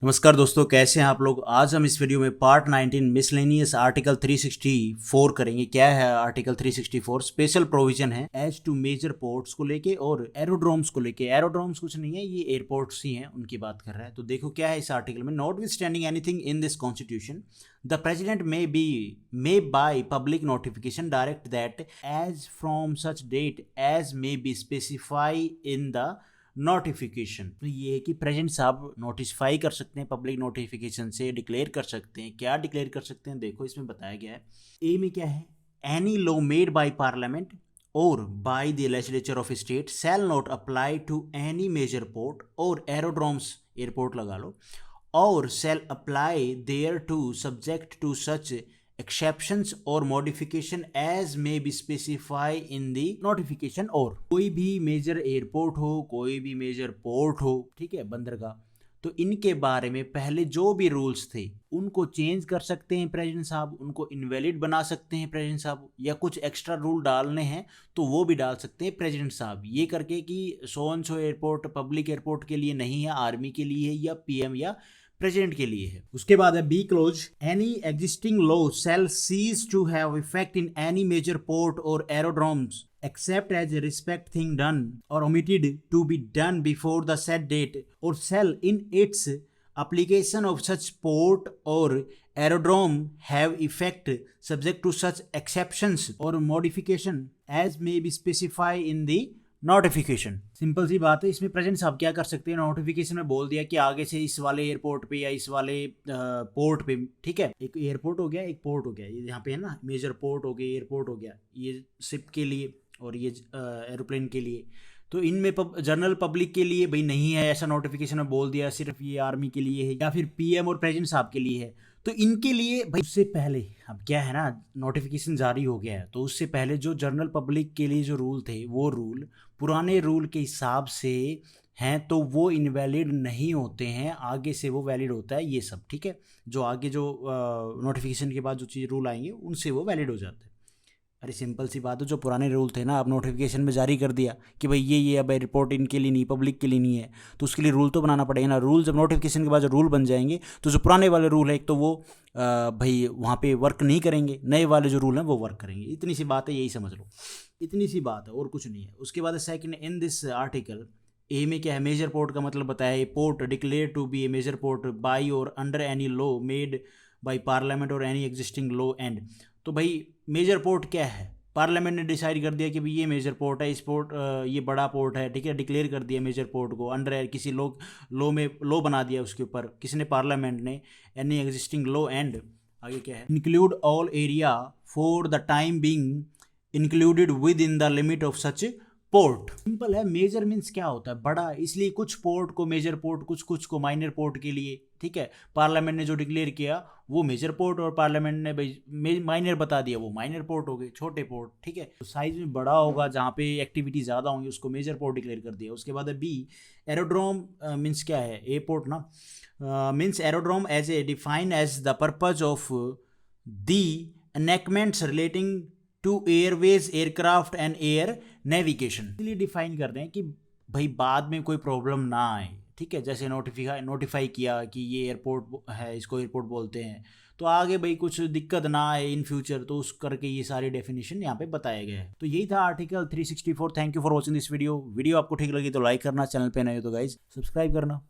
नमस्कार दोस्तों, कैसे हैं आप लोग। आज हम इस वीडियो में पार्ट 19 मिसलेनियस आर्टिकल 364 करेंगे। क्या है आर्टिकल 364? स्पेशल प्रोविजन है एज टू मेजर पोर्ट्स को लेके और एरोड्रोम्स को लेके। एरोड्रोम्स कुछ नहीं है, ये एयरपोर्ट्स ही हैं, उनकी बात कर रहा है। तो देखो क्या है इस आर्टिकल में। Notwithstanding anything in this constitution the president may by public notification direct that as from such date as may be specify in the notification. तो ये है कि प्रेसिडेंट साहब नोटिफाई कर सकते हैं, पब्लिक नोटिफिकेशन से डिक्लेयर कर सकते हैं। क्या डिक्लेयर कर सकते हैं, देखो इसमें बताया गया है। ए में क्या है, any law made by parliament और by the legislature of state shall not apply to any major port और एरोड्रोम्स, एयरपोर्ट लगा लो, और shall apply thereto subject to such exceptions or modification as may be specified in the notification। और कोई भी major airport हो, कोई भी मेजर पोर्ट हो, ठीक है, बंदरगाह, तो इनके बारे में पहले जो भी रूल्स थे उनको चेंज कर सकते हैं प्रेसिडेंट साहब, उनको इनवैलिड बना सकते हैं प्रेसिडेंट साहब, या कुछ एक्स्ट्रा रूल डालने हैं तो वो भी डाल सकते हैं प्रेसिडेंट साहब। ये करके कि so and so airport public airport के लिए नहीं है, आर्मी के लिए है, या पीएम या प्रेसिडेंट के लिए है। उसके बाद है B clause, any existing law shall cease to have effect in any major port और aerodromes except as respect thing done or omitted to be done before the said date, or shall in its application of such port or aerodrome have effect subject to such exceptions or modification as may be specified in the notification. Simple सी बात है। इसमें present साहब क्या कर सकते हैं, notification में बोल दिया कि आगे से इस वाले एयरपोर्ट पे या इस वाले पोर्ट पे, ठीक है, एक एयरपोर्ट हो गया, एक पोर्ट हो गया, ये यहाँ पे है ना, मेजर पोर्ट हो गया, एयरपोर्ट हो गया, ये शिप के लिए और ये एरोप्लेन के लिए। तो इनमें जनरल पब्लिक के लिए भाई नहीं है, ऐसा नोटिफिकेशन में बोल दिया, सिर्फ ये आर्मी के लिए है या फिर पीएम और प्रेसिडेंट साहब के लिए है। तो इनके लिए भाई उससे पहले, अब क्या है ना, नोटिफिकेशन जारी हो गया है, तो उससे पहले जो जनरल पब्लिक के लिए जो रूल थे वो रूल पुराने रूल के हिसाब से हैं, तो वो इनवैलिड नहीं होते हैं, आगे से वो वैलिड होता है ये सब, ठीक है। जो आगे जो नोटिफिकेशन के बाद जो चीज़ रूल आएंगे उनसे वो वैलिड हो जाते हैं। अरे सिंपल सी बात है, जो पुराने रूल थे ना, आप नोटिफिकेशन में जारी कर दिया कि भाई ये अब रिपोर्ट इनके लिए नहीं, पब्लिक के लिए नहीं है, तो उसके लिए रूल तो बनाना पड़ेगा ना। रूल जब नोटिफिकेशन के बाद जो रूल बन जाएंगे तो जो पुराने वाले रूल है एक तो वो भाई वहाँ पे वर्क नहीं करेंगे, नए वाले जो रूल हैं वो वर्क करेंगे। इतनी सी बात है, यही समझ लो, इतनी सी बात है और कुछ नहीं है। उसके बाद second, in this article A में क्या है, मेजर पोर्ट का मतलब बताया, a port declared to be a major port by और under any law made by parliament और एनी एग्जिस्टिंग लॉ एंड। तो भाई मेजर पोर्ट क्या है, पार्लियामेंट ने डिसाइड कर दिया कि भाई ये मेजर पोर्ट है, इस पोर्ट ये बड़ा पोर्ट है, ठीक है, डिक्लेयर कर दिया मेजर पोर्ट को, अंडर किसी लॉ में लॉ बना दिया उसके ऊपर, किसने, पार्लियामेंट ने, एनी एग्जिस्टिंग लॉ एंड आगे क्या है, include all area for the time being included with in the limit of such port. Simple है, मेजर मीन्स क्या होता है, बड़ा, इसलिए कुछ पोर्ट को मेजर पोर्ट, कुछ को माइनर पोर्ट के लिए, ठीक है। पार्लियामेंट ने जो डिक्लेयर किया वो मेजर पोर्ट, और पार्लियामेंट ने भाई माइनर बता दिया वो माइनर पोर्ट हो गए, छोटे पोर्ट, ठीक है। तो साइज में बड़ा होगा, जहाँ पे एक्टिविटी ज़्यादा होंगी उसको मेजर पोर्ट डिक्लेयर कर दिया। उसके बाद है बी, एरोड्रोम मीन्स क्या है, एयरपोर्ट ना, means aerodrome as a define as the purpose of the enactments relating to airways, aircraft and air navigation. इसलिए डिफाइन कर रहे हैं कि भाई बाद में कोई प्रॉब्लम ना आए, ठीक है। जैसे नोटिफाई किया कि ये एयरपोर्ट है, इसको एयरपोर्ट बोलते हैं, तो आगे भाई कुछ दिक्कत ना आए इन फ्यूचर, तो उस करके ये सारी डेफिनेशन यहाँ पे बताया गया है। तो यही था article 364। Thank you for watching this video. Video आपको ठीक लगी तो लाइक करना, चैनल पे नए हो तो गाइज सब्सक्राइब करना।